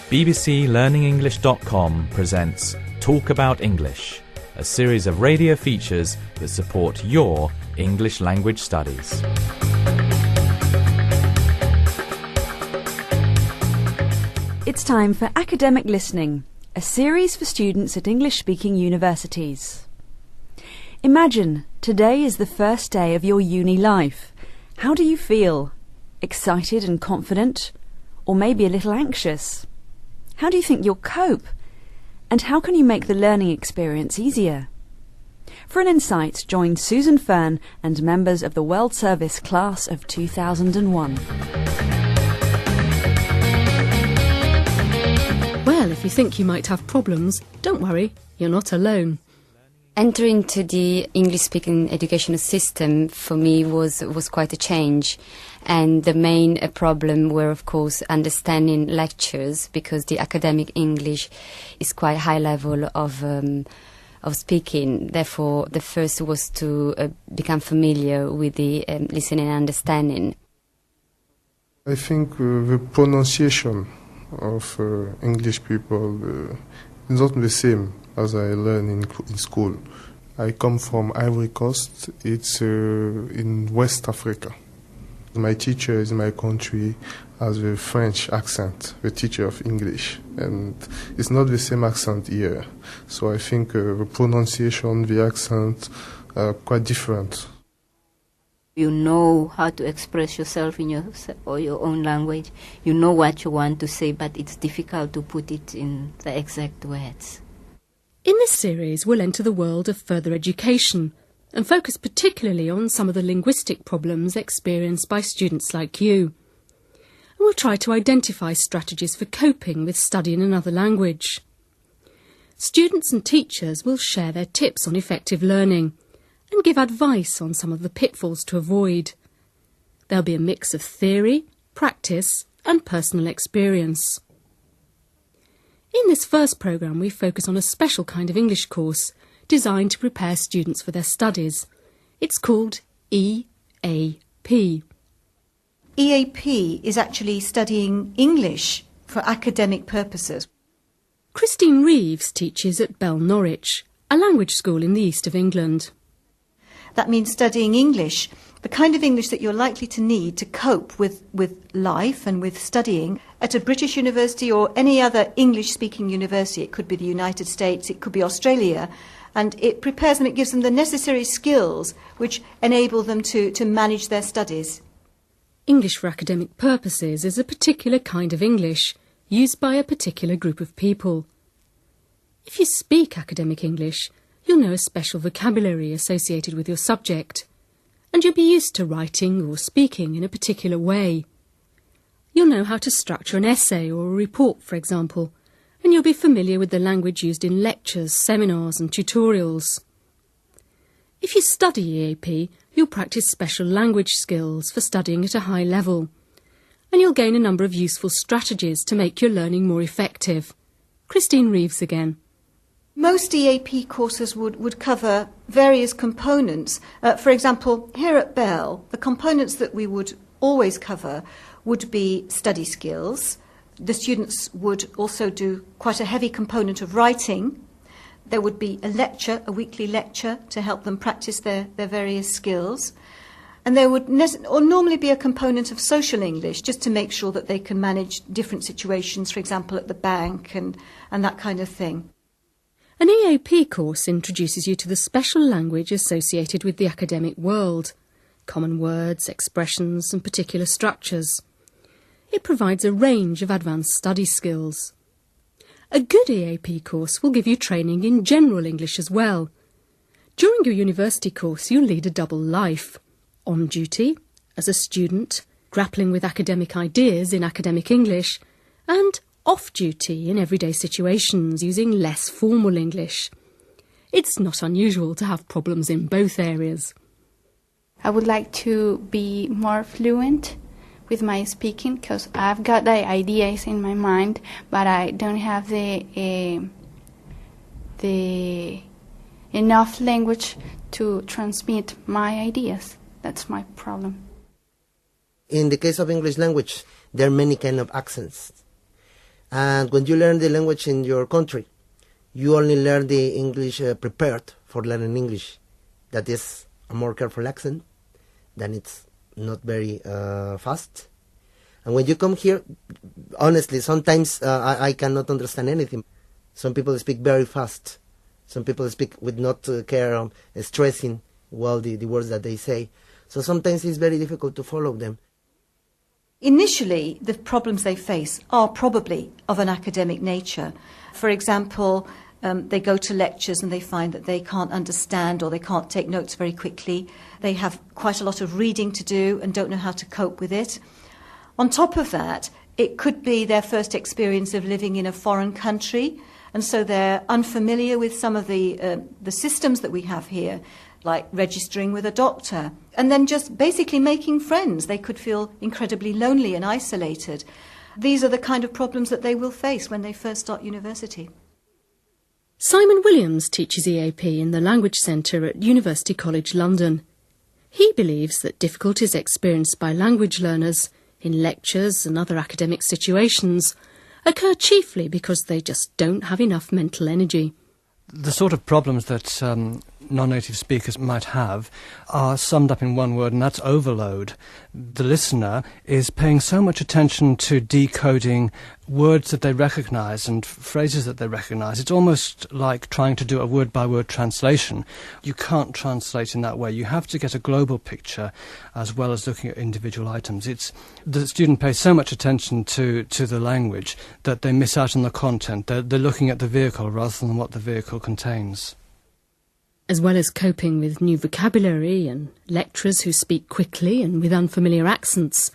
bbclearningenglish.com presents Talk About English, a series of radio features that support your English language studies. It's time for Academic Listening, a series for students at English-speaking universities. Imagine today is the first day of your uni life. How do you feel? Excited and confident? Or maybe a little anxious? How do you think you'll cope? And how can you make the learning experience easier? For an insight, join Susan Fern and members of the World Service Class of 2001. Well, if you think you might have problems, don't worry, you're not alone. Entering to the English-speaking educational system for me was quite a change, and the main problem were, of course, understanding lectures, because the academic English is quite high level of speaking. Therefore, the first was to become familiar with the listening and understanding. I think the pronunciation of English people is not the same as I learned in school. I come from Ivory Coast. It's in West Africa. My teacher in my country has a French accent, the teacher of English, and it's not the same accent here. So I think the pronunciation, the accent are quite different. You know how to express yourself in your own language. You know what you want to say, but it's difficult to put it in the exact words. In this series, we'll enter the world of further education and focus particularly on some of the linguistic problems experienced by students like you. And we'll try to identify strategies for coping with studying another language. Students and teachers will share their tips on effective learning and give advice on some of the pitfalls to avoid. There'll be a mix of theory, practice and personal experience. In this first programme, we focus on a special kind of English course designed to prepare students for their studies. It's called EAP. EAP is actually studying English for academic purposes. Christine Reeves teaches at Bell Norwich, a language school in the east of England. That means studying English, the kind of English that you're likely to need to cope with life and with studying at a British university or any other English-speaking university. It could be the United States, it could be Australia, and it prepares them, it gives them the necessary skills which enable them to manage their studies. English for academic purposes is a particular kind of English used by a particular group of people. If you speak academic English, you'll know a special vocabulary associated with your subject, and you'll be used to writing or speaking in a particular way. You'll know how to structure an essay or a report, for example, and you'll be familiar with the language used in lectures, seminars and tutorials. If you study EAP, you'll practice special language skills for studying at a high level, and you'll gain a number of useful strategies to make your learning more effective. Christine Reeves again. Most EAP courses would cover various components. For example, here at Bell, the components that we would always cover would be study skills. The students would also do quite a heavy component of writing. There would be a lecture, a weekly lecture, to help them practice their various skills. And there would normally be a component of social English, just to make sure that they can manage different situations, for example, at the bank and that kind of thing. An EAP course introduces you to the special language associated with the academic world, common words, expressions and particular structures. It provides a range of advanced study skills. A good EAP course will give you training in general English as well. During your university course, you'll lead a double life: on duty, as a student, grappling with academic ideas in academic English, and off-duty in everyday situations using less formal English. It's not unusual to have problems in both areas. I would like to be more fluent with my speaking, because I've got the ideas in my mind, but I don't have the enough language to transmit my ideas. That's my problem. In the case of English language, there are many kind of accents. And when you learn the language in your country, you only learn the English prepared for learning English. That is a more careful accent, then it's not very fast. And when you come here, honestly, sometimes I cannot understand anything. Some people speak very fast. Some people speak with not care, stressing well the words that they say. So sometimes it's very difficult to follow them. Initially, the problems they face are probably of an academic nature. For example, they go to lectures and they find that they can't understand or they can't take notes very quickly. They have quite a lot of reading to do and don't know how to cope with it. On top of that, it could be their first experience of living in a foreign country, and so they're unfamiliar with some of the systems that we have here, like registering with a doctor, and then just basically making friends. They could feel incredibly lonely and isolated. These are the kind of problems that they will face when they first start university. Simon Williams teaches EAP in the Language Centre at University College London. He believes that difficulties experienced by language learners in lectures and other academic situations occur chiefly because they just don't have enough mental energy. The sort of problems that non-native speakers might have are summed up in one word, and that's overload. The listener is paying so much attention to decoding words that they recognise and phrases that they recognise. It's almost like trying to do a word-by-word translation. You can't translate in that way. You have to get a global picture as well as looking at individual items. The student pays so much attention to the language that they miss out on the content. They're looking at the vehicle rather than what the vehicle contains. As well as coping with new vocabulary and lecturers who speak quickly and with unfamiliar accents,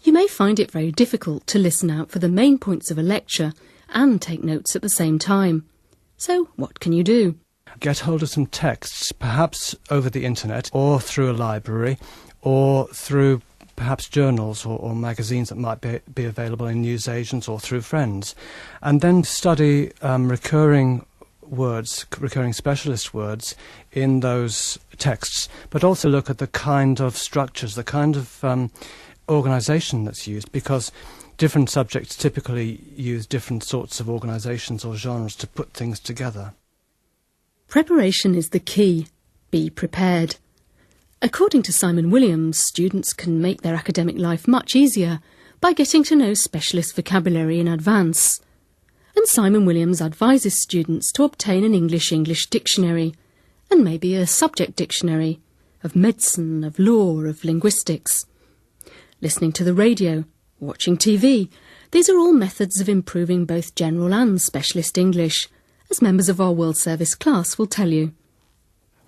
you may find it very difficult to listen out for the main points of a lecture and take notes at the same time. So what can you do? Get hold of some texts, perhaps over the internet or through a library or through perhaps journals or magazines that might be available in newsagents or through friends, and then study recurring specialist words in those texts, but also look at the kind of structures, the kind of organisation that's used, because different subjects typically use different sorts of organisations or genres to put things together. Preparation is the key. Be prepared. According to Simon Williams, students can make their academic life much easier by getting to know specialist vocabulary in advance. And Simon Williams advises students to obtain an English dictionary, and maybe a subject dictionary, of medicine, of law, of linguistics. Listening to the radio, watching TV, these are all methods of improving both general and specialist English, as members of our World Service class will tell you.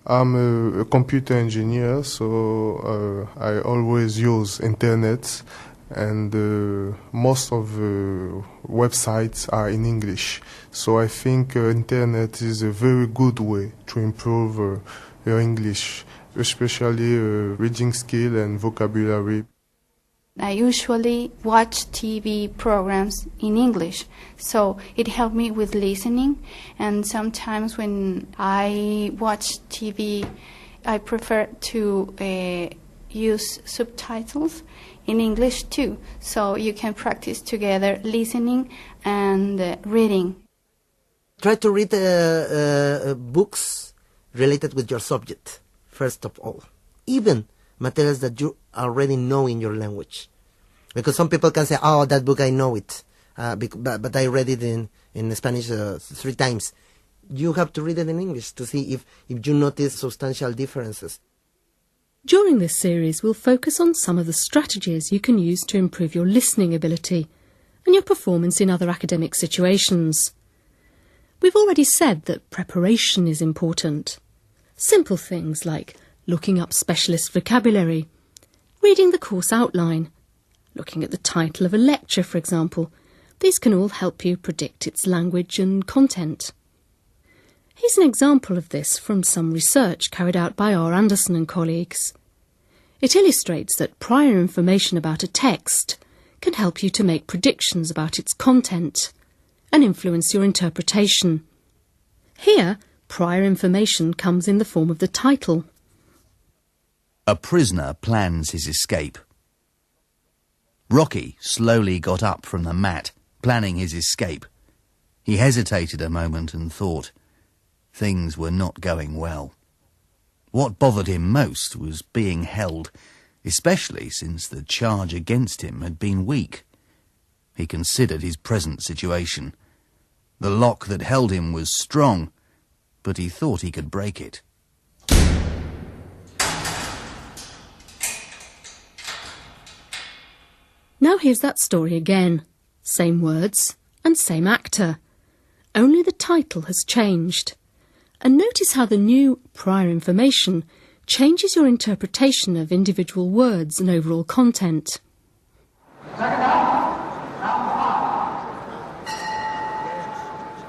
I'm a computer engineer, so I always use internet, and most of the websites are in English. So I think internet is a very good way to improve your English, especially reading skill and vocabulary. I usually watch TV programs in English, so it helped me with listening. And sometimes when I watch TV, I prefer to use subtitles in English too, so you can practice together listening and reading. Try to read books related with your subject, first of all. Even materials that you already know in your language. Because some people can say, oh, that book, I know it, but I read it in Spanish 3 times. You have to read it in English to see if you notice substantial differences. During this series, we'll focus on some of the strategies you can use to improve your listening ability and your performance in other academic situations. We've already said that preparation is important. Simple things like looking up specialist vocabulary, reading the course outline, looking at the title of a lecture, for example. These can all help you predict its language and content. Here's an example of this from some research carried out by R. Anderson and colleagues. It illustrates that prior information about a text can help you to make predictions about its content and influence your interpretation. Here, prior information comes in the form of the title. A prisoner plans his escape. Rocky slowly got up from the mat planning his escape. He hesitated a moment and thought. Things were not going well. What bothered him most was being held, especially since the charge against him had been weak. He considered his present situation. The lock that held him was strong, but he thought he could break it. Now here's that story again. Same words and same actor. Only the title has changed. And notice how the new prior information changes your interpretation of individual words and overall content.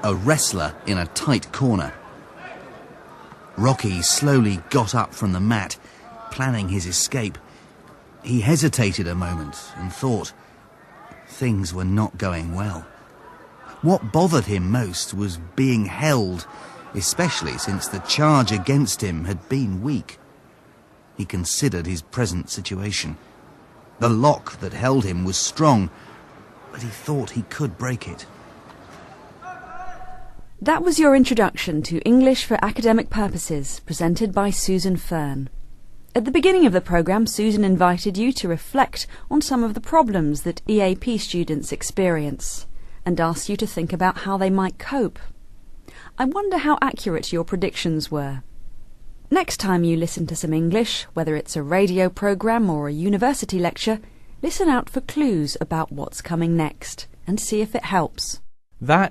A wrestler in a tight corner. Rocky slowly got up from the mat, planning his escape. He hesitated a moment and thought. Things were not going well. What bothered him most was being held, especially since the charge against him had been weak. He considered his present situation. The lock that held him was strong, but he thought he could break it. That was your introduction to English for Academic Purposes, presented by Susan Fern. At the beginning of the programme, Susan invited you to reflect on some of the problems that EAP students experience and asked you to think about how they might cope. I wonder how accurate your predictions were. Next time you listen to some English, whether it's a radio programme or a university lecture, listen out for clues about what's coming next and see if it helps. That